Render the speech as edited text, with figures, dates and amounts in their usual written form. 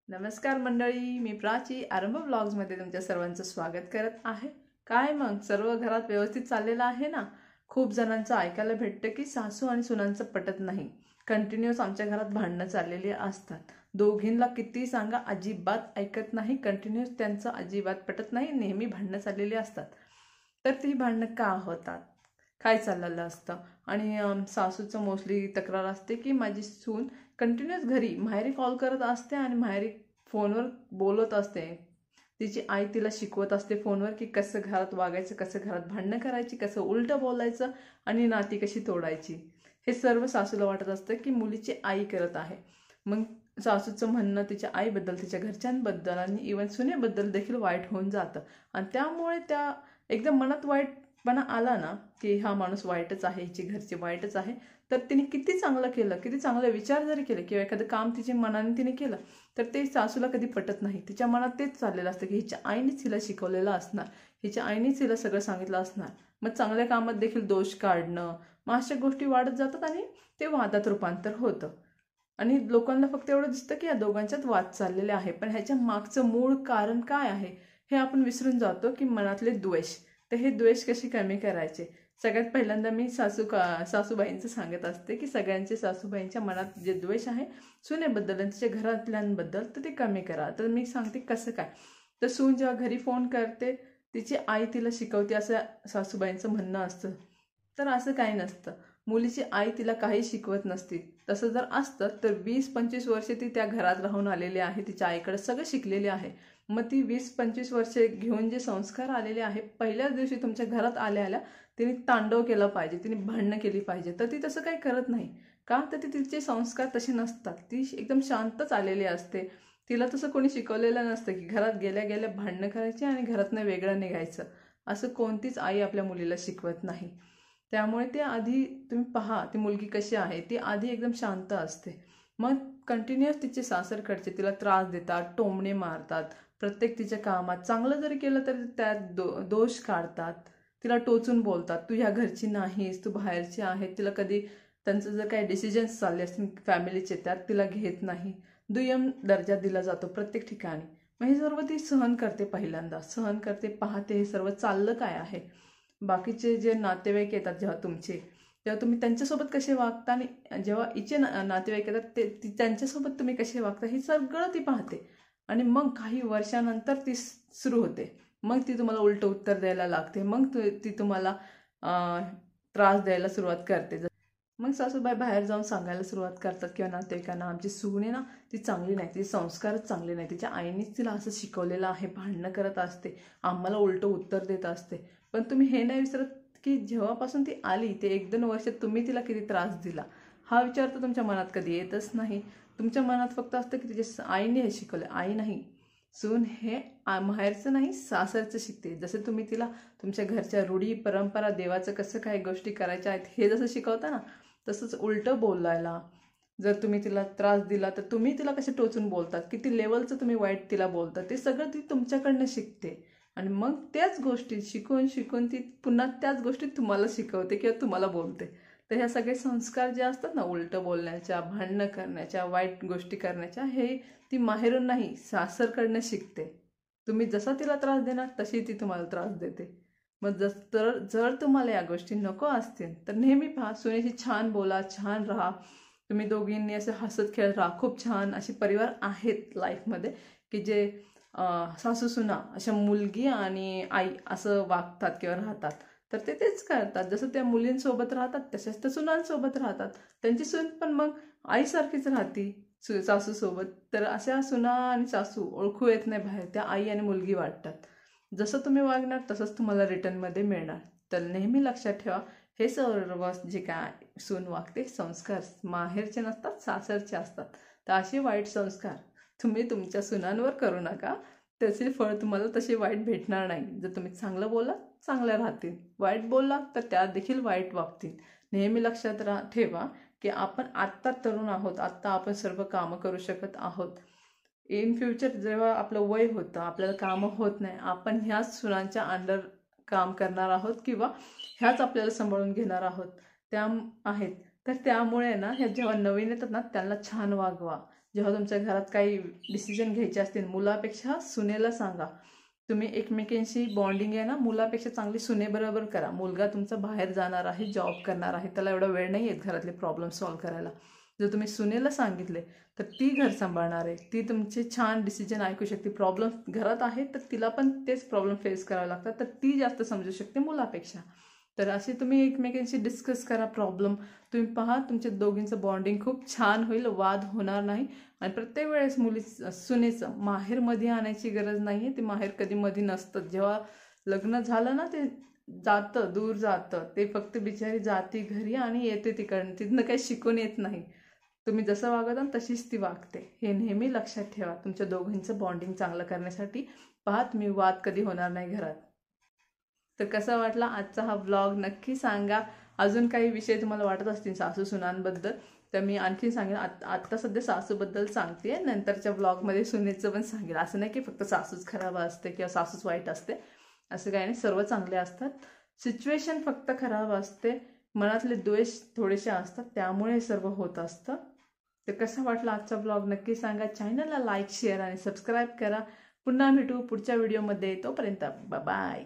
नमस्कार मंडळी, मी प्राची आरंभ व्लॉग्समध्ये तुमच्या सर्वांचं स्वागत करत आहे। काय मग सर्व घरात व्यवस्थित चाललेलं आहे ना? खूप जणांचं ऐकायला भेटतं की सासू आणि सुनांचं पटत नाही। कंटिन्यूअस आमच्या घरात भांडणं चाललेली असतात। दोघींना किती सांगा अजिबात ऐकत नाही, कंटिन्यूअस त्यांचं अजिबात पटत नाही, नेहमी भांडणं चाललेली असतात। तर ती भांडणं का होतात, काय चाललेलं असतं? आणि सासूचं मोस्टली तक्रार असते की माझी सून कंटिन्यूअस घरी माहेरी कॉल करत असते आणि माहेरी फोनवर बोलत असते। तिची आई तिला शिकवत असते फोनवर की कसं घरात वागायचं, कसं घरात भांडणं करायची, कसं उलटं बोलायचं आणि नाती कशी तोडायची। हे सर्व सासूला वाटत असतं की मुलीची आई करत आहे। मग सासूचं म्हणणं तिच्या आईबद्दल, तिच्या घरच्यांबद्दल आणि इवन सुनेबद्दल देखील वाईट होऊन जातं। आणि त्यामुळे त्या एकदम मनात वाईटपणा आला ना की हा माणूस वाईटच आहे, हिची घरची वाईटच आहे, तर तिने किती चांगलं केलं, किती चांगले विचार जरी केले किंवा एखादं काम तिच्या मनाने तिने केलं तर ते सासूला कधी पटत नाही। तिच्या मनात तेच चाललेलं असतं की हिच्या आईनेच हिला शिकवलेलं असणार, हिच्या आईनेच हिला सगळं सांगितलं असणार। मग चांगल्या कामात देखील दोष काढणं, मग अशा गोष्टी वाढत जातात आणि ते वादात रूपांतर होतं। आणि लोकांना फक्त एवढं दिसतं की या दोघांच्यात वाद चाललेले आहे, पण ह्याच्या मागचं मूळ कारण काय आहे हे आपण विसरून जातो की मनातले द्वेष। तर हे द्वेष कशी कमी करायचे? सगळ्यात पहिल्यांदा मी सासूबाईंचं सांगत असते की सगळ्यांचे सासूबाईंच्या मनात जे द्वेष आहे सुनेबद्दल आणि तिच्या घरातल्यांबद्दल तर ते कमी करा। तर मी सांगते कसं काय। तर सून जेव्हा घरी फोन करते तिची आई तिला शिकवते असं सासूबाईंचं म्हणणं असतं। तर असं काही नसतं, मुलीची आई तिला काही शिकवत नसते। तसं जर असतं तर 20-25 वर्षे ती त्या घरात राहून आलेली आहे, तिच्या आईकडे सगळं शिकलेली आहे। मग ती 20-25 वर्षे घेऊन जे संस्कार आलेले आहे, पहिल्याच दिवशी तुमच्या घरात आल्या आल्या तिने तांडव केलं पाहिजे, तिने भांडणं केली पाहिजे, तर ती तसं काही करत नाही। का तर तिचे संस्कार तसे नसतात, ती एकदम शांतच आलेली असते। तिला तसं कोणी शिकवलेलं नसतं की घरात गेल्या गेल्या भांडणं करायची आणि घरातनं वेगळं निघायचं। असं कोणतीच आई आपल्या मुलीला शिकवत नाही। त्यामुळे ते आधी तुम्ही पहा ती मुलगी कशी आहे, ती आधी एकदम शांत असते। मग कंटिन्युअस तिचे सासरकडचे तिला त्रास देतात, टोमणे मारतात, प्रत्येक तिच्या कामात चांगलं जरी केलं तरी त्यात दोष काढतात, तिला टोचून बोलतात, तू ह्या घरची नाहीस, तू बाहेरची आहे। तिला कधी त्यांचं जर काही डिसिजन्स चालले असतील फॅमिलीचे त्यात तिला घेत नाही, दुय्यम दर्जा दिला जातो प्रत्येक ठिकाणी। मग हे सर्व ती सहन करते, पहिल्यांदा सहन करते, पाहते हे सर्व चाललं काय आहे। बाकीचे जे नातेवाईक येतात जेव्हा तुमचे, तेव्हा तुम्ही त्यांच्यासोबत कसे वागता आणि जेव्हा हिचे नातेवाईक येतात ते त्यांच्यासोबत तुम्ही कसे वागता हे सगळं ती पाहते। आणि मग काही वर्षानंतर ती सुरू होते, मग ती तुम्हाला उलटं उत्तर द्यायला लागते, मग ती तुम्हाला त्रास द्यायला सुरुवात करते। मग सासूबाई बाहेर जाऊन सांगायला सुरुवात करतात किंवा नातेवाईकांना आमची सून आहे ना ती चांगली नाही, तिचे संस्कारच चांगले नाही, तिच्या आईनेच तिला असं शिकवलेलं आहे, भांडणं करत असते, आम्हाला उलटं उत्तर देत असते। पण तुम्ही हे नाही विसरत की जेव्हापासून ती आली ते 1-2 वर्ष तुम्ही तिला किती त्रास दिला, हा विचार तर तुमच्या मनात कधी येतच नाही। तुमच्या मनात फक्त असतं की तिच्या आईने हे शिकवलं। आई नाही, सून हे माहेरचं नाही सासरचं शिकते। जसं तुम्ही तिला तुमच्या घरच्या रूढी परंपरा, देवाचं कसं काय गोष्टी करायच्या आहेत हे जसं शिकवता ना, तसंच उलटं बोलायला जर तुम्ही तिला त्रास दिला तर तुम्ही तिला कसे टोचून बोलतात, किती लेवलचं तुम्ही वाईट तिला बोलता, ते सगळं ती तुमच्याकडनं शिकते। आणि मग त्याच गोष्टी शिकून शिकून ती पुन्हा त्याच गोष्टी तुम्हाला शिकवते किंवा तुम्हाला बोलते। तर ह्या सगळे संस्कार जे असतात ना उलटं बोलण्याच्या, भांडणं करण्याच्या, वाईट गोष्टी करण्याच्या, हे ती माहेरून नाही सासरकडनं शिकते। तुम्ही जसा तिला त्रास देणार तशी ती तुम्हाला त्रास देते। मग जर तुम्हाला या गोष्टी नको असतील तर नेहमी पहा सुनेशी छान बोला, छान राहा। तुम्ही दोघींनी असं हसत खेळत राहा। खूप छान असे परिवार आहेत लाईफमध्ये की जे सासू सुना अशा मुलगी आणि आई असं वागतात किंवा राहतात। तर ते तेच करतात, जसं त्या मुलींसोबत राहतात तशाच त्या सुनांसोबत राहतात। त्यांची सून पण मग आईसारखीच राहती सासूसोबत। तर अशा सुना आणि सासू ओळखू येत नाही बाहेर, त्या आई आणि मुलगी वाटतात। जसं तुम्ही वागणार तसंच तुम्हाला रिटर्नमध्ये मिळणार। तर नेहमी लक्षात ठेवा हे सर्व जे काय सून वागते संस्कार माहेरचे नसतात, सासरचे असतात। तर असे वाईट संस्कार तुम्ही तुमच्या सुनांवर करू नका, त्याचे फळ तुम्हाला तसे वाईट भेटणार नाही। जर तुम्ही चांगलं बोला चांगल्या राहतील, वाईट बोलला तर त्यात देखील वाईट वागतील। नेहमी लक्षात ठेवा की आपण आत्ता तरुण आहोत, आत्ता आपण सर्व कामं करू शकत आहोत। इन फ्युचर जेव्हा आपलं वय होतं, आपल्याला कामं होत नाही, आपण ह्याच सुनांच्या अंडर काम करणार आहोत किंवा ह्याच आपल्याला सांभाळून घेणार आहोत त्या आहेत। तर त्यामुळे ना ह्या जेव्हा नवीन येतात ना त्यांना छान वागवा, जेव्हा तुमच्या घरात काही डिसिजन घ्यायचे असतील, मुलापेक्षा सुनेला सांगा. तुम्ही एकमेकांशी बॉन्डिंग आहे ना मुलापेक्षा चांगली सुनेबरोबर करा. मुलगा तुमचा बाहेर जाणार आहे, जॉब करणार आहे, त्याला एवढा वेळ नाही आहेत घरातले प्रॉब्लेम सॉल्व्ह करायला. जर तुम्ही सुनेला सांगितले तर ती घर सांभाळणार आहे, ती तुमचे छान डिसिजन ऐकू शकते. प्रॉब्लेम घरात आहे तर तिला पण तेच प्रॉब्लेम फेस करावे लागतात, तर ती जास्त समजू शकते मुलापेक्षा. तर असे तुम्ही एकमेकांशी डिस्कस करा प्रॉब्लेम. तुम्ही पहा तुमच्या दोघींचं बॉन्डिंग खूप छान होईल, वाद होणार नाही. आणि प्रत्येक वेळेस सुनेचं माहेर मध्ये आणायची गरज नाही आहे. ते माहेर कधी मध्ये नसतं. जेव्हा लग्न झालं ना ते जातं, दूर जातं. ते फक्त बिचारी जाती घरी आणि येते तिकडनं, तिथनं काही शिकून येत नाही. तुम्ही जसं वागता तशीच ती वागते, हे नेहमी लक्षात ठेवा. तुमच्या दोघांचं बॉन्डिंग चांगलं करण्यासाठी पहा तुम्ही वाद कधी होणार नाही घरात. तर कसा वाटला आजचा हा व्लॉग नक्की सांगा. अजून काही विषय तुम्हाला वाटत असतील सासू सुनांबद्दल तर मी आणखी सांगेन. आत्ता सध्या सासूबद्दल सांगते, नंतरच्या व्लॉगमध्ये सुनेचं पण सांगेल. असं नाही की फक्त सासूच खराब असते किंवा सासूच वाईट असते, असं काही नाही. सर्व चांगले असतात. सिच्युएशन फक्त खराब असते, मनातले द्वेष थोडेसे असतात, त्यामुळे सर्व होत असतं. तर कसा वाटला आजचा व्लॉग नक्की सांगा. चॅनलला लाईक शेअर आणि सबस्क्राईब करा. पुन्हा भेटू पुढच्या व्हिडिओमध्ये. तोपर्यंत बाय.